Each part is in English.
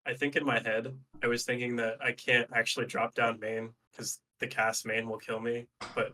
I think in my head, I was thinking that I can't actually drop down main because the cast main will kill me. But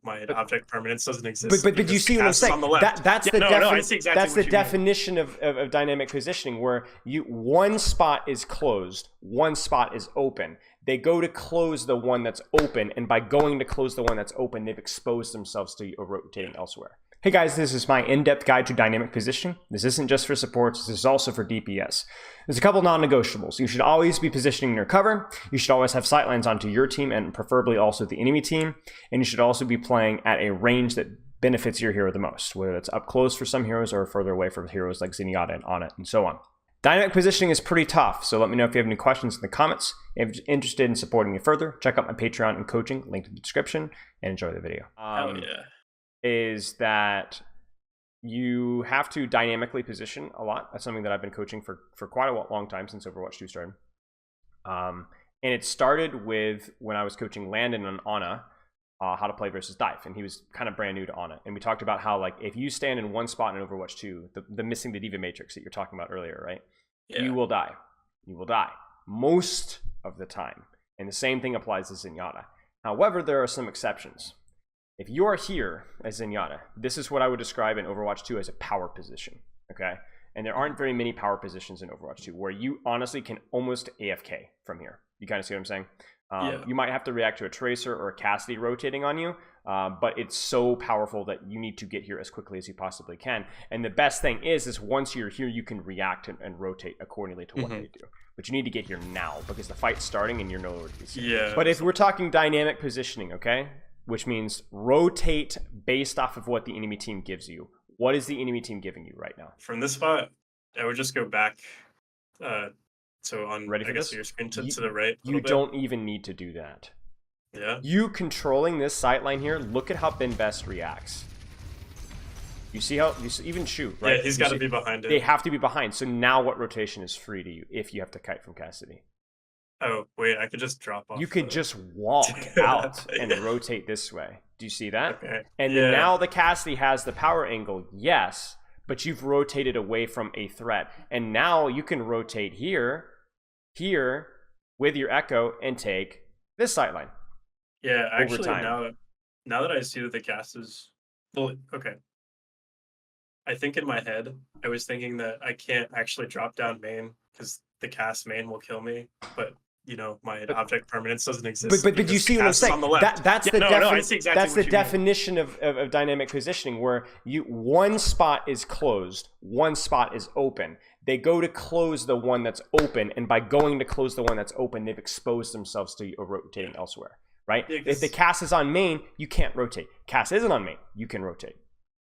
my But object permanence doesn't exist but you because the see what I'm cast is saying? on the left. That's Yeah, the no, I see exactly that's the what you mean. definition of dynamic positioning, where one spot is closed, one spot is open. They go to close the one that's open, and by going to close the one that's open, they've exposed themselves to rotating elsewhere. Hey guys, this is my in-depth guide to dynamic positioning. This isn't just for supports, this is also for DPS. There's a couple non-negotiables. You should always be positioning your cover. You should always have sightlines onto your team and preferably also the enemy team. And you should also be playing at a range that benefits your hero the most, whether it's up close for some heroes or further away from heroes like Zenyatta and Ana and so on. Dynamic positioning is pretty tough, so let me know if you have any questions in the comments. If you're interested in supporting me further, check out my Patreon and coaching, link in the description, and enjoy the video. Hell yeah. Is that you have to dynamically position a lot. That's something that I've been coaching for quite a long time, since Overwatch 2 started. And it started with when I was coaching Landon on Ana, how to play versus dive, and he was kind of brand new to Ana. And we talked about how, like, if you stand in one spot in Overwatch 2, the missing the diva matrix that you're talking about earlier, right? Yeah. You will die. You will die most of the time. And the same thing applies to Zenyatta. However, there are some exceptions. If you're here as Zenyatta, this is what I would describe in Overwatch 2 as a power position, okay? And there aren't very many power positions in Overwatch 2 where you honestly can almost AFK from here. You kind of see what I'm saying? Yeah. You might have to react to a Tracer or a Cassidy rotating on you, but it's so powerful that you need to get here as quickly as you possibly can. And the best thing is once you're here, you can react and rotate accordingly to what they do. But you need to get here now because the fight's starting and you're nowhere to be seen. Yeah. But if we're talking dynamic positioning, okay? Which means rotate based off of what the enemy team gives you. What is the enemy team giving you right now? From this spot, I would just go back. So on, I guess, your screen to the right. You don't even need to do that. Yeah. You controlling this sightline here, look at how Binvest reacts. You see how, even shoot, right? Yeah, he's got to be behind it. They have to be behind. So now what rotation is free to you if you have to kite from Cassidy? Oh, wait, I could just drop off. You could just walk out and rotate this way. Do you see that? Okay. And then now the Cassidy has the power angle, yes, but you've rotated away from a threat. And now you can rotate here with your Echo and take this sightline. Yeah, actually, now that I see that the cast is... Well, okay. I think in my head, I was thinking that I can't actually drop down main because the cast main will kill me, but my object permanence doesn't exist. But you see what I'm saying? That's the definition of dynamic positioning, where one spot is closed, one spot is open. They go to close the one that's open, and by going to close the one that's open, they've exposed themselves to rotating elsewhere, right? Yeah, if the cast is on main, you can't rotate. Cast isn't on main, you can rotate.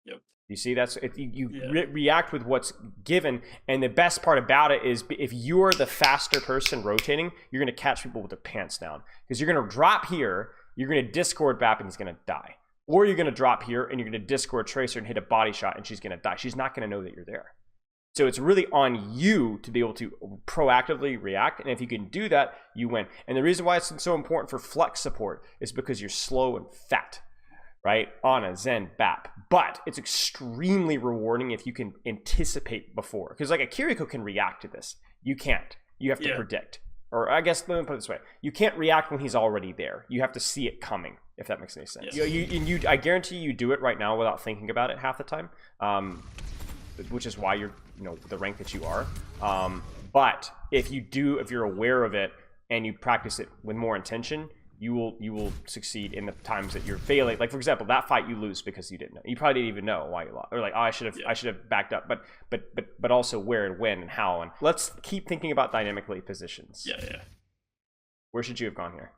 Yep. You see, that's react with what's given, and the best part about it is if you're the faster person rotating, you're going to catch people with their pants down because you're going to drop here, you're going to Discord Bap and he's going to die, or you're going to drop here and you're going to Discord Tracer and hit a body shot and she's going to die. She's not going to know that you're there. So it's really on you to be able to proactively react, and if you can do that, you win. And the reason why it's so important for flex support is because you're slow and fat. Right? Ana, Zen, Bap. But it's extremely rewarding if you can anticipate before. Because like a Kiriko can react to this. You can't. You have to predict. Or I guess, let me put it this way. You can't react when he's already there. You have to see it coming, if that makes any sense. Yes. I guarantee you do it right now without thinking about it half the time. Which is why you're, the rank that you are. But if you're aware of it and you practice it with more intention, you will succeed in the times that you're failing. Like, for example, that fight you lose because you didn't know. You probably didn't even know why you lost. Or like, oh, I should have backed up. But also where and when and how. And let's keep thinking about dynamically positions. Yeah. Where should you have gone here?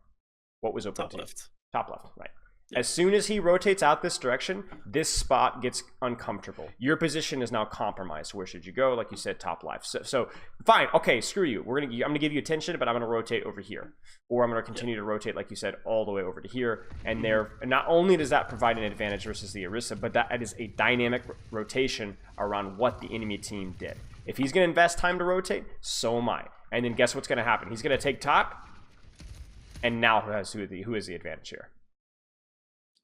What was open to you? Top left. Top left, right. As soon as he rotates out this direction, this spot gets uncomfortable. Your position is now compromised. Where should you go? Like you said, top left. So fine, okay, screw you. I'm gonna give you attention, but I'm gonna rotate over here, or I'm gonna continue to rotate, like you said, all the way over to here. And not only does that provide an advantage versus the Orisa, but that is a dynamic rotation around what the enemy team did. If he's gonna invest time to rotate, so am I. And then guess what's gonna happen? He's gonna take top, and now who is the advantage here?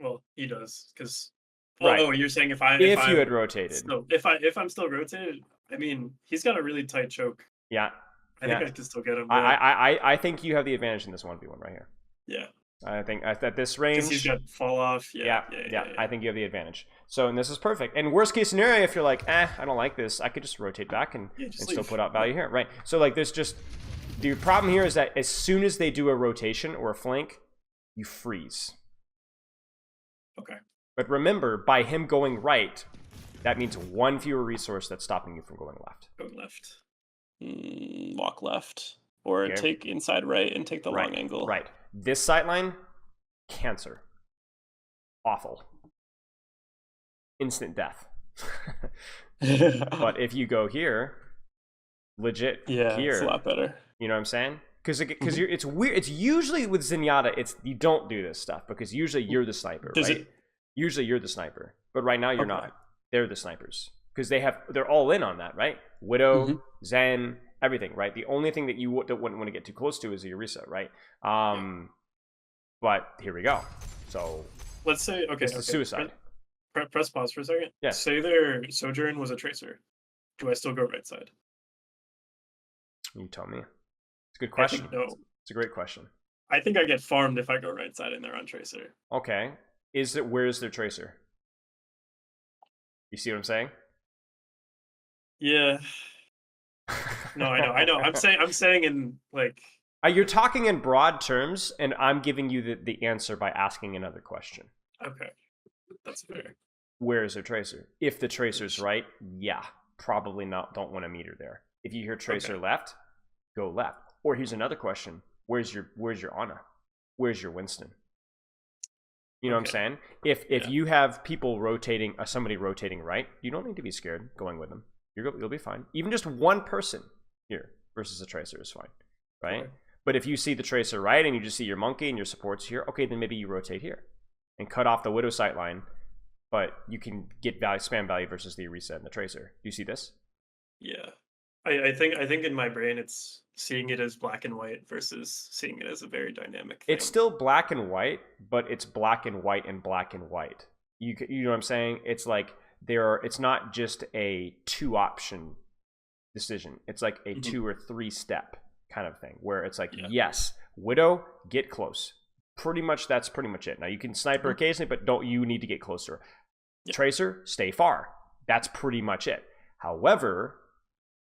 Well, he does, because right. Oh, you're saying if you had rotated. If I'm still rotated, I mean, he's got a really tight choke. Yeah. I think I can still get him. I think you have the advantage in this 1v1 right here. Yeah. I think at this range, he's got fall off. Yeah. I think you have the advantage. So, and this is perfect. And worst case scenario, if you're like, I don't like this, I could just rotate back and still put out value here, right? So, like, there's just the problem here is that as soon as they do a rotation or a flank, you freeze. Okay. But remember, by him going right, that means one fewer resource that's stopping you from going left. Go left. Walk left. Or take inside right and take the long angle. Right. This sightline, cancer. Awful. Instant death. But if you go here, legit here. It's a lot better. You know what I'm saying? Because it's weird. It's usually with Zenyatta, you don't do this stuff because usually you're the sniper, right? Usually you're the sniper. But right now you're not. They're the snipers. Because they're all in on that, right? Widow, Zen, everything, right? The only thing that you wouldn't want to get too close to is the Orisa, right? But here we go. So let's say it's a suicide. Press pause for a second. Yeah. Say their Sojourn was a tracer. Do I still go right side? You tell me. It's a good question. No. It's a great question. I think I get farmed if I go right side and they're on tracer. Okay. Where's their tracer? You see what I'm saying? Yeah. No, I know. I'm saying in like. You're talking in broad terms, and I'm giving you the answer by asking another question. Okay, that's fair. Where is their tracer? If the tracer's right, yeah, probably not. Don't want to meet her there. If you hear tracer left, go left. Or here's another question: Where's your Ana? Where's your Winston? You know what I'm saying? If you have people rotating, somebody rotating right, you don't need to be scared going with them. You'll be fine. Even just one person here versus a tracer is fine, right? Okay. But if you see the tracer right and you just see your monkey and your supports here, okay, then maybe you rotate here and cut off the Widow sight line, but you can get spam value versus the Orisa and the tracer. Do you see this? Yeah. I think in my brain it's seeing it as black and white versus seeing it as a very dynamic thing. It's still black and white, but it's black and white and black and white. You know what I'm saying? It's like it's not just a 2-option decision. It's like a 2 or 3 step kind of thing where it's like, yes, Widow, get close. That's pretty much it. Now you can sniper occasionally, but you need to get closer. Tracer, stay far. That's pretty much it. However,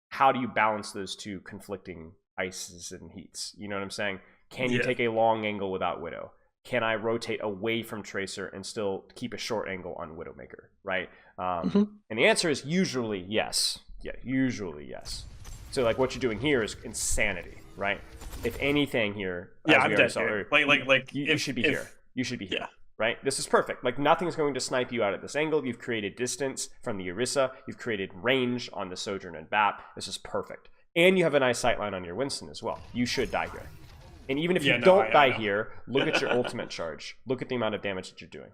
how do you balance those two conflicting ices and heats? You know what I'm saying? Can you take a long angle without Widow? Can I rotate away from Tracer and still keep a short angle on Widowmaker, right? And the answer is usually yes. Yeah, usually yes. So like what you're doing here is insanity, right? If anything here, I'm dead here. You should be here. You should be here, right? This is perfect. Like nothing's going to snipe you out at this angle. You've created distance from the Orisa. You've created range on the Sojourn and BAP. This is perfect. And you have a nice sightline on your Winston as well. You should die here. And even if you don't die here, look at your ultimate charge. Look at the amount of damage that you're doing.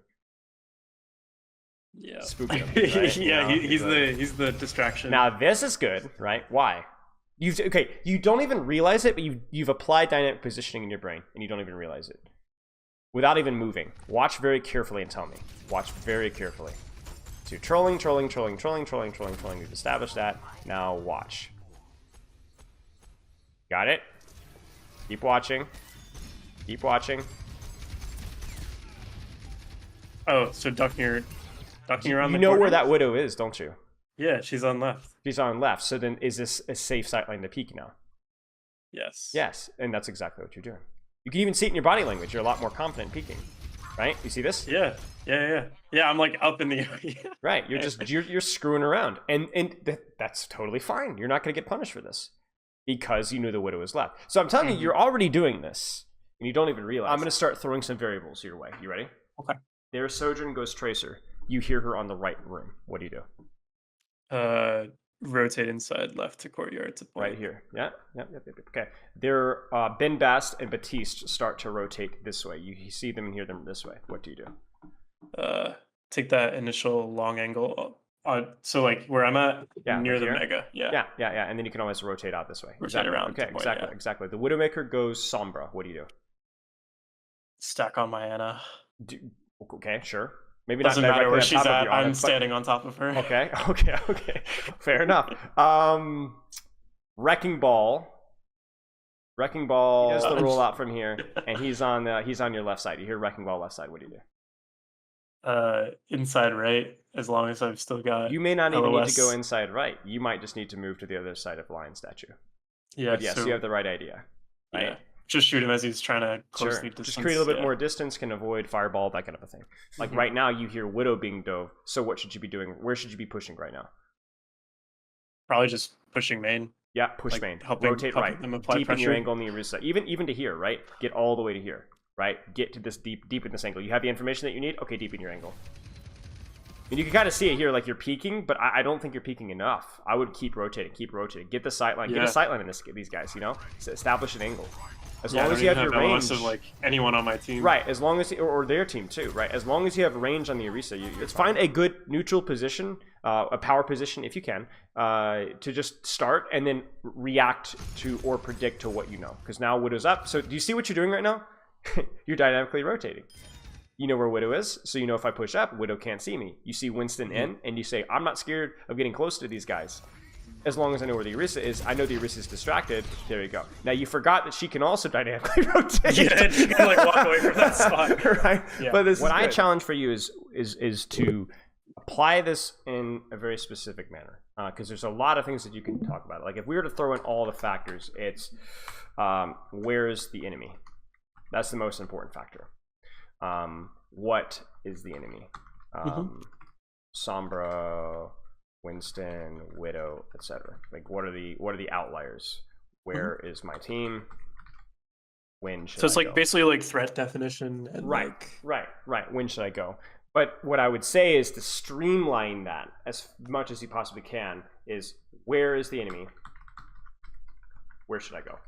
Yeah. Spooky him, right? He's the distraction. Now this is good, right? Why? You don't even realize it, but you've applied dynamic positioning in your brain, and you don't even realize it. Without even moving. Watch very carefully and tell me. Watch very carefully. So you're trolling. We've established that. Now watch. Got it? Keep watching. Keep watching. Oh, so ducking around the corner? You know where that Widow is, don't you? Yeah, she's on left. She's on left. So then is this a safe sightline to peek now? Yes. Yes, and that's exactly what you're doing. You can even see it in your body language. You're a lot more confident peeking. Right? You see this? Yeah, I'm like up in the Right. You're screwing around. And that's totally fine. You're not going to get punished for this. Because you knew the Widow was left. So I'm telling you, you're already doing this, and you don't even realize. I'm going to start throwing some variables your way. You ready? Okay. Their Sojourn goes Tracer. You hear her on the right room. What do you do? Rotate inside left to courtyard to point. Right here. Yep. Okay. Their Ben Bast and Batiste start to rotate this way. You see them and hear them this way. What do you do? Take that initial long angle. So like where I'm at, near the Mega. Yeah. And then you can always rotate out this way. Rotate around. Okay, exactly. The Widowmaker goes Sombra. What do you do? Stack on my Ana. Okay, sure. Maybe doesn't not matter where she's at. I'm standing on top of her. Okay. Fair enough. Wrecking Ball Wrecking Ball is the rollout from here, and he's on your left side. You hear Wrecking Ball left side. What do you do? Inside right, as long as I've still got. You may not even need to go inside right. You might just need to move to the other side of the lion statue. Yeah. But yes, so you have the right idea. Right? Yeah. Just shoot him as he's trying to closely distance. Just create a little bit more distance, can avoid fireball, that kind of a thing. Like right now, you hear Widow being dove. So what should you be doing? Where should you be pushing right now? Probably just pushing main. Yeah, push main. Rotate right. Deepen your angle on the Orisa. Even to here, right? Get all the way to here, right? Get to this deepen this angle. You have the information that you need? Okay, deepen your angle. And you can kind of see it here, like you're peeking, but I don't think you're peeking enough. I would keep rotating. Get the sight line. Get a sight line in these guys, you know? Establish an angle. As long as you have your range of like anyone on my team, right? As long as or their team too, right? As long as you have range on the Orisa, it's find a good neutral position, a power position if you can, to just start and then react to or predict to what you know. Because now Widow's up. So do you see what you're doing right now? You're dynamically rotating. You know where Widow is, so you know if I push up, Widow can't see me. You see Winston in, and you say, I'm not scared of getting close to these guys. As long as I know where the Orisa is, I know the Orisa is distracted. There you go. Now you forgot that she can also dynamically rotate. Yeah, she can like walk away from that spot. Right. Yeah. But what I challenge for you is to apply this in a very specific manner, because there's a lot of things that you can talk about. Like if we were to throw in all the factors, it's where's the enemy? That's the most important factor. What is the enemy? Sombra, Winston, Widow, etc. Like what are the outliers? Where is my team? When should I go? So it's like basically like threat definition and right. When should I go? But what I would say is to streamline that as much as you possibly can is where is the enemy? Where should I go?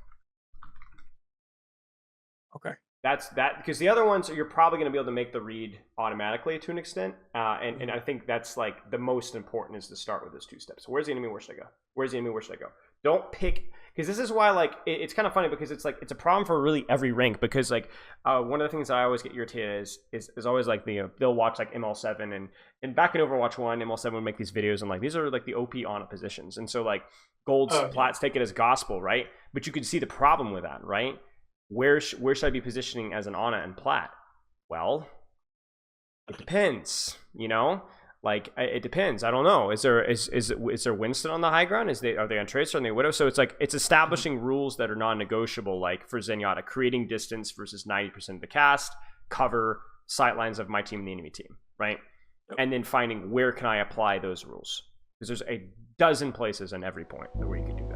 Okay. That's that, because the other ones you're probably going to be able to make the read automatically to an extent, and I think that's like the most important is to start with those two steps. Where's the enemy? Where should I go? Where's the enemy? Where should I go? Don't pick, because this is why like it's kind of funny because it's like it's a problem for really every rank, because like one of the things that I always get irritated is always like they'll watch like ML7 and back in Overwatch 1 ML7 would make these videos and like these are like the OP on positions, and so like golds plats take it as gospel, right? But you can see the problem with that, right? Where should I be positioning as an Ana and Plat? Well, it depends, you know? Like, it depends. I don't know. Is there Winston on the high ground? Are they on Tracer? Are they Widow? So it's like, it's establishing rules that are non-negotiable, like for Zenyatta, creating distance versus 90% of the cast, cover, sightlines of my team and the enemy team, right? Yep. And then finding where can I apply those rules? Because there's a dozen places on every point where you can do that.